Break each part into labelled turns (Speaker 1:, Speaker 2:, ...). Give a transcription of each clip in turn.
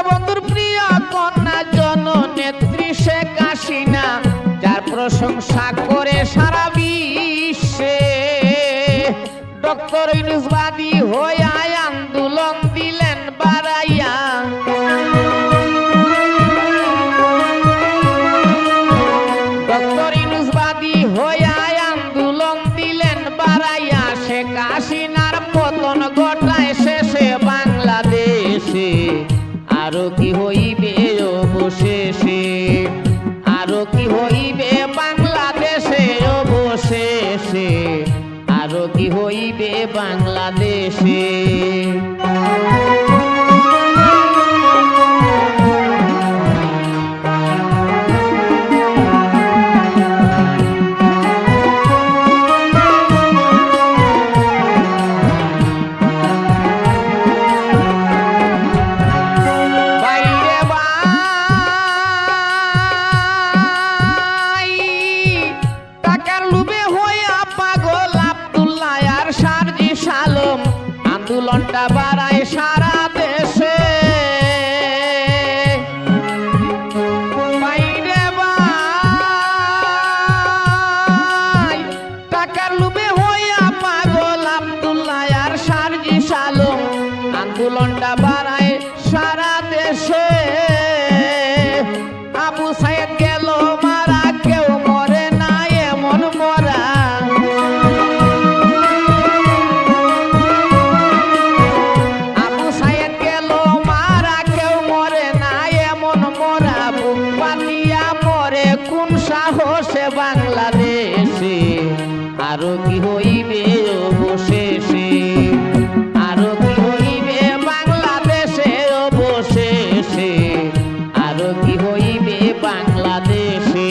Speaker 1: বঙ্গবন্ধুর প্রিয় কন্যা জননেত্রী শেখ হাসিনা, যার প্রশংসা করে সারা বিশ্বে ডক্টর ইউনূস বাদী হইয়া আন্দোলন দিলেন বাড়াইয়া। ডক্টর ইউনূস বাদী হইয়া আন্দোলন দিলেন বাড়াইয়া, শেখ হাসিনার পতন ঘটায় শেষে বাংলাদেশে। আরো কি হইবে অবশেষে, আরো কি হইবে বাংলাদেশে অবশেষে, আরো কি হইবে বাংলাদেশে। আন্দোলনটা বাড়ায় সারা দেশে, বাইরে ভাই টাকার লোভে হইয়া পাগল আব্দুল্লাহ আর সার্জিস আলম। আন্দোলনটা বাড়ায় সারা দেশে, আবু সাইদ গেল মারা কেউ মরে না এমন মরা। কোন সাহসে বাংলাদেশে, আরো কি হইবে অবশেষে, আরো কি হইবে বাংলাদেশে অবশেষে, আরো কি হইবে বাংলাদেশে।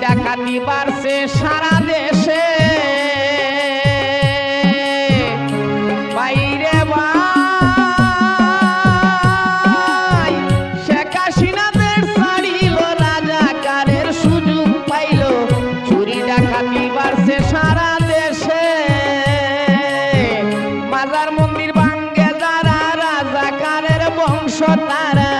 Speaker 1: ডাকাতি বাড়ছে সারা দেশে, বাইরে ভাই শেখ হাসিনাদের ছাড়িল রাজাকারের সুযোগ পাইল। চুরি ডাকাতি বাড়ছে সারা দেশে, মাজার মন্দির ভাঙ্গে যারা রাজাকারের বংশ তারা।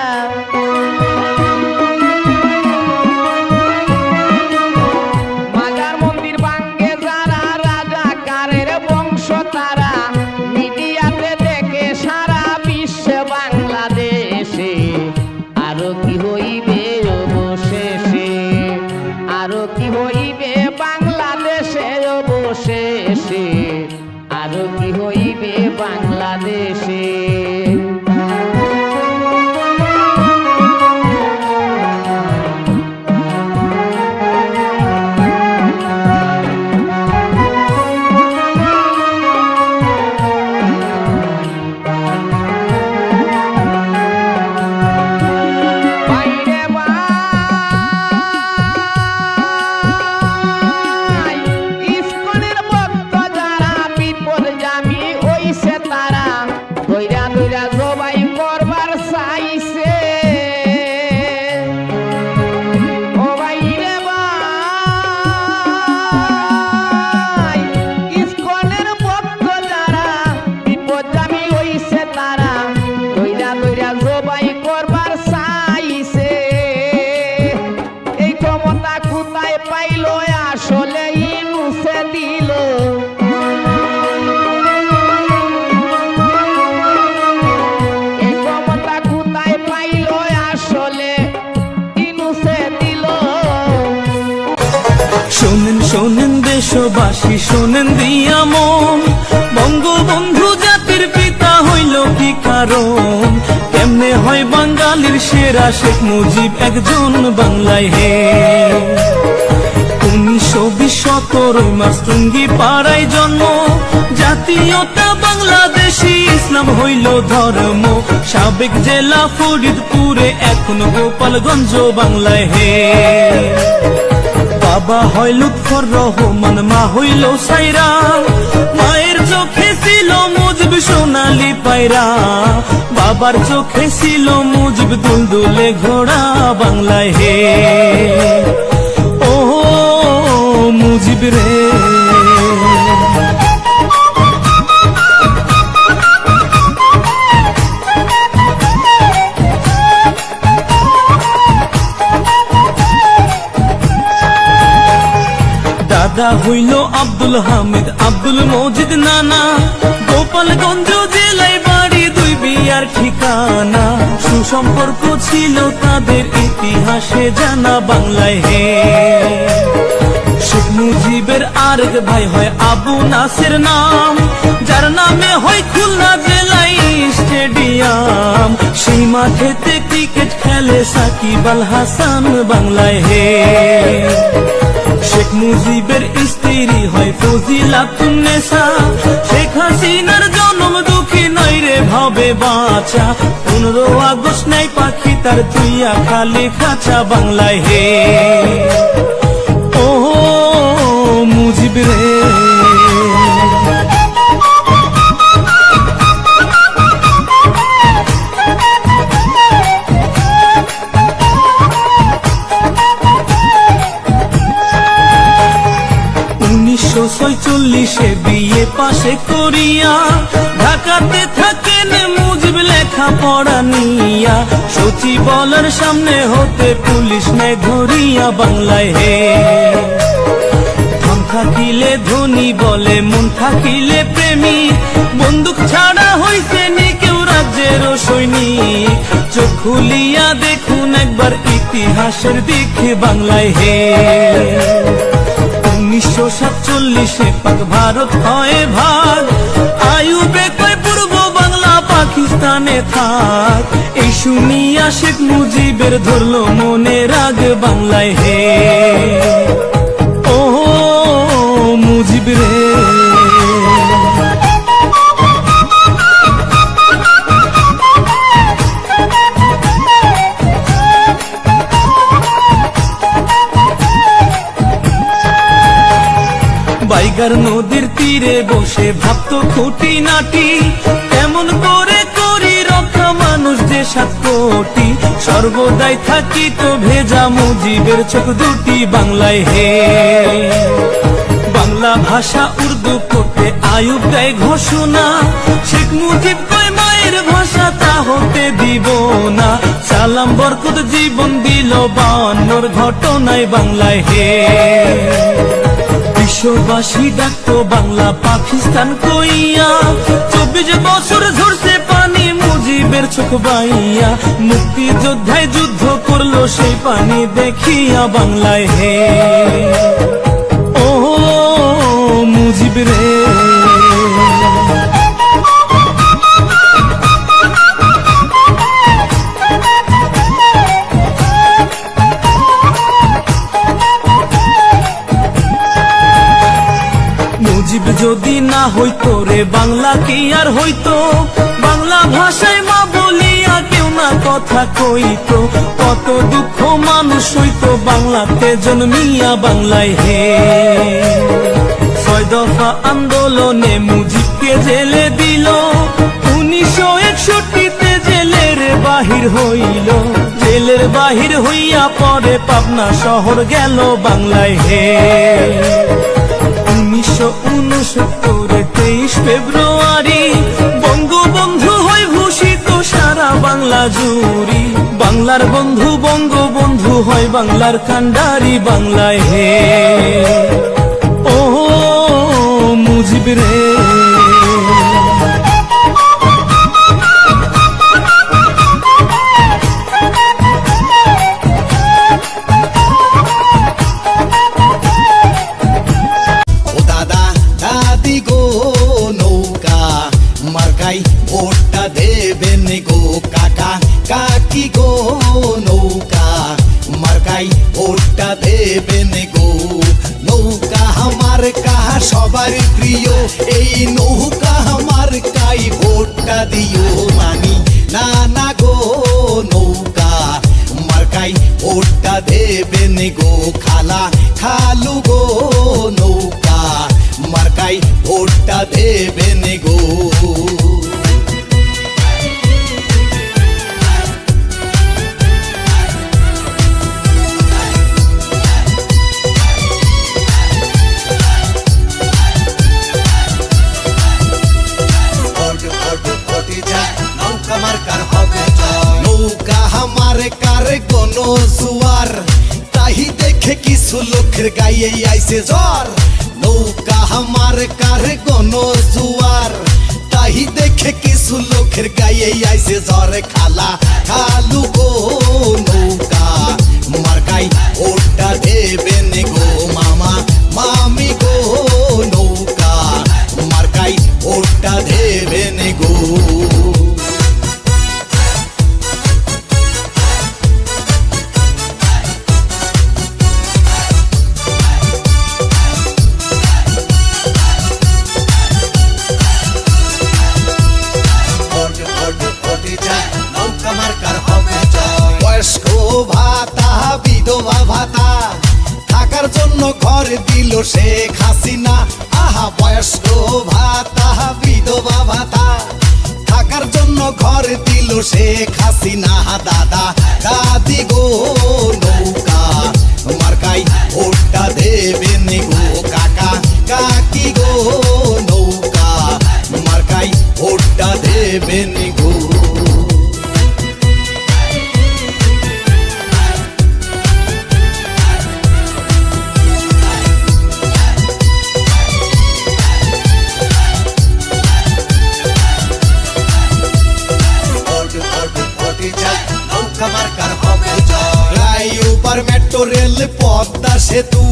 Speaker 1: আরো কি হইবে অবশেষে, আরো কি হইবে বাংলাদেশে অবশেষে, আরো কি হইবে বাংলাদেশে।
Speaker 2: শোনেন শোনেন দেশবাসী শোনেন দিয়া মন, বঙ্গবন্ধু জাতির পিতা হইল কি কারণ? কেমনে হয় বাঙালির সেরা শেখ মুজিব একজন বাংলায় হে। 1920 17 মার্চ টুঙ্গি পাড়ায় জন্ম, জাতীয়তা বাংলাদেশি, ইসলাম হইল ধর্ম। সাবেক জেলা ফরিদপুরে, এখন গোপালগঞ্জ বাংলায় হে। বাবা হয় লুৎফর রহমান, মা হইল সাইরা, মায়ের চোখে ছিল মুজিব সোনালি পায়রা, বাবার চোখে ছিল মুজিব দুলদুলে ঘোড়া বাংলায় হে। ও মুজিব রে, দাদা হইল আব্দুল হামিদ, আব্দুল মজিদ নানা, গোপালগঞ্জ জেলায় বাড়ি, দুই বিয়ার ঠিকানা। সুসম্পর্ক ছিল তাদের, ইতিহাসে জানা বাংলায় হে। শেখ মুজিবের আরেক ভাই হয় আবু নাসের নাম, যার নামে হয় খুলনা জেলায় স্টেডিয়াম। সেই মাঠেতে ক্রিকেট খেলে সাকিব আল হাসান বাংলায় হে। শেখ মুজিবের স্ত্রী হয় ফজিলাতুন্নেসা, শেখ হাসিনার জন্ম দুঃখী নয় রে ভাবে বাঁচা। 15 আগস্ট নাই পাখি তার তুইয়া খালি খাঁচা বাংলায় হে। ও মুজিব রে, 1946 বিয়ে পাশে করিয়া, ঢাকাতে থাকেন মুজিব লেখা পড়া নিয়া। সচিবালয়ের সামনে হতে পুলিশ নেয় ধরিয়া বাংলায় হে। ধন থাকিলে ধনী বলে, মন থাকিলে প্রেমী, বন্দুক ছাড়া হইছে নি কেউ রাজ্যের সৈনিক। চোখ খুলিয়া দেখুন একবার ইতিহাসের দিকে বাংলায় হে। 1947 পাক ভারত হয় ভাগ, আইয়ুবে কয় পূর্ব বাংলা পাকিস্তানে থাক। এই শুনিয়া শেখ মুজিবের ধরলো মনে রাগ বাংলায় হে। ও মুজিব রে, বাইগার নদীর তীরে বসে ভাবতো খুঁটি নাটি, কেমন করে করি রক্ষা মানুষ যে 7 কোটি। সর্বদাই থাকিত ভেজা মুজিবের চোখ দুটি বাংলায় হে। বাংলা ভাষা উর্দু করতে আইয়ুব দেয় ঘোষণা, শেখ মুজিব কয় মায়ের ভাষা তা হতে দিব না। সালাম বরকত জীবন দিল 52 ঘটনায় বাংলায় হে। বিশ্ববাসী ডাকতো বাংলা পাকিস্তান কইয়া, 24 বছর ঝরছে পানি মুজিবের চোখ বাইয়া। মুক্তিযোদ্ধায় যুদ্ধ করলো সেই পানি দেখিয়া বাংলায় হে। ও মুজিব রে, মুজিব যদি না হইতো রে বাংলা কি আর হইতো। বাংলা ভাষায় মা বলিয়া কেউ না কথা কইতো, কত দুঃখ মানুষ হইতো বাংলাতে জন্মিয়া বাংলায় হে। 6 দফা আন্দোলনে মুজিবকে জেলে দিল, 1961তে জেলের বাহির হইল। জেলের বাহির হইয়া পরে পাবনা শহর গেল বাংলায় হে। 1969 23 ফেব্রুয়ারি বঙ্গবন্ধু হয় ভূষিত সারা বাংলা জুড়ি। বাংলার বন্ধু বঙ্গবন্ধু হয় বাংলার কান্ডারি বাংলায় হে। ও মুজিব রে,
Speaker 3: ভোটটা দেবেন গো কাকা কাকি গো, নৌকা মার্কাই ভোটটা দেবেন গো। নৌকা আমার কাহা সবার প্রিয়, এই নৌকা আমার কাই ভোটটা দিও। মানি না না গো নৌকা মার্কাই ভোটটা দেবেন গো খালা খালু গো, নৌকা মার্কাই ভোটটা দেবেন গো। নৌকা আমার কার কোন জুয়ার, তাহি দেখে কিছু লোকের গায়ে আইছে জ্বর। নৌকা আমার কার কোন জুয়ার, তাহি দেখে কিছু লোকের গায়ে আইছে জ্বর। খালা খালু গো নৌকা মার্কাই ভোটটা দেবেন গো, মামা মামি গো নৌকা মার্কাই ভোটটা দেবেন গো। বয়স্ক ভাতা বিধবা ভাতা থাকার জন্য ঘর দিল শেখ হাসিনা। আহা বয়স্ক ভাতা বিধবা ভাতা থাকার জন্য ঘর দিল শেখ হাসিনা। দাদা দাদি গো নৌকা মার্কাই ভোটটা দেবেন গো, কাকা কাকি গো নৌকা মার্কাই ভোটটা দেবেন গো। ফ্লাইওভার মেট্রো রেল পদ্মা সেতু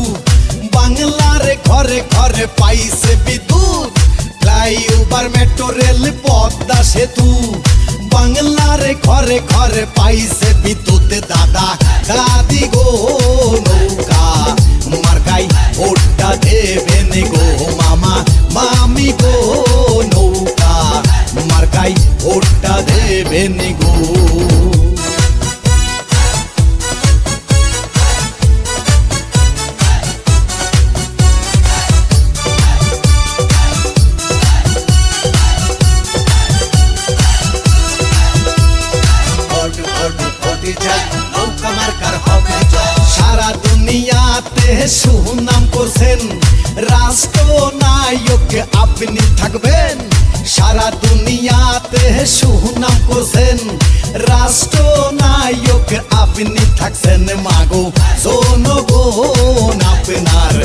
Speaker 3: বাংলার ঘরে ঘরে পাইছে বিদ্যুৎ। ফ্লাইওভার মেট্রো রেল পদ্মা সেতু বাংলার ঘরে ঘরে পাইছে বিদ্যুৎ। দাদা দাদি গো নৌকা মার্কাই ভোটটা দেবেন গো, মামা মামি গো নৌকা মার্কাই ভোটটা দেবেন গো। সারা দুনিয়াতে সুনাম করছেন, রাষ্ট্রনায়ক আপনি থাকবেন। সারা দুনিয়াতে সুনাম করছেন, রাষ্ট্রনায়ক আপনি থাকছেন। মাগো জনগণ আপনার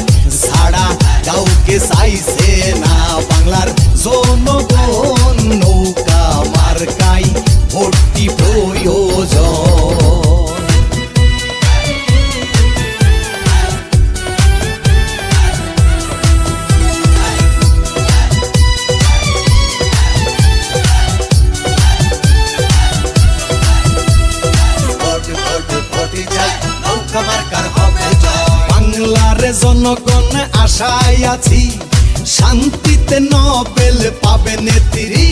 Speaker 3: ছাড়া কাউকে চাইছে না, বাংলার জনগণ নৌকা মার্কাই ভোটটি প্রয়োজন। বাংলার জনগণ আশায় আছি, শান্তিতে নোবেল পাবে নেত্রী।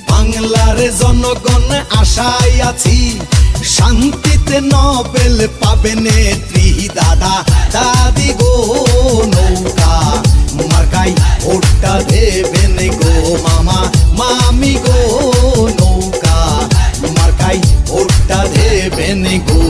Speaker 3: বাংলার জনগণ আশায় আছি, শান্তিতে নোবেল পাবে নেত্রী। দাদা দাদি গো নৌকা মার্কাই ভোটটা দেবেন গো, মামা মামি গো নৌকা মার্কাই ভোটটা দেবেন গো।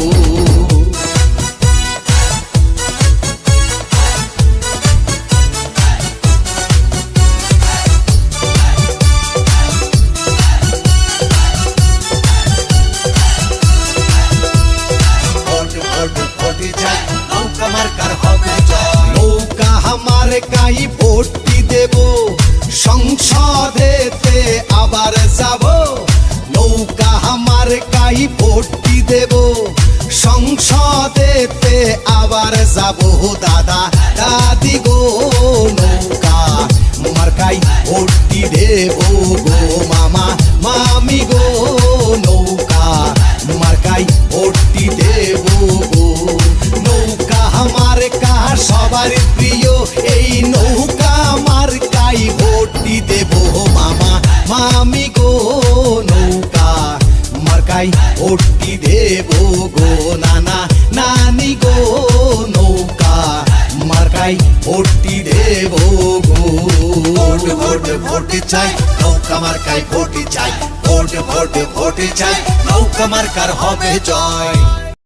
Speaker 3: নৌকা আমার কাই ভোটটি দেব, সংসদেতে আবার যাব। নৌকা আমার কাই ভোটটি দেব, সংসদেতে আবার যাব। দাদা দাদি গো নৌকা মার্কাই ভোটটি দেব গো, মামা মামি গো নৌকা মার্কাই ভোটটি দেব গো। নৌকা আমার কাহা সবার প্রিয়, এই নৌকা মার্কাই ভোটটি দেব মামা মামি গো নৌকা মার্কাই ভোটটি দেব গো নানা নানি গো নৌকা মার্কাই ভোটটি দেব গো ভোট ভোট ভোট চাই নৌকা মার্কাই ভোট চাই ভোট ভোট ভোট চাই নৌকা মার্কার হবে জয়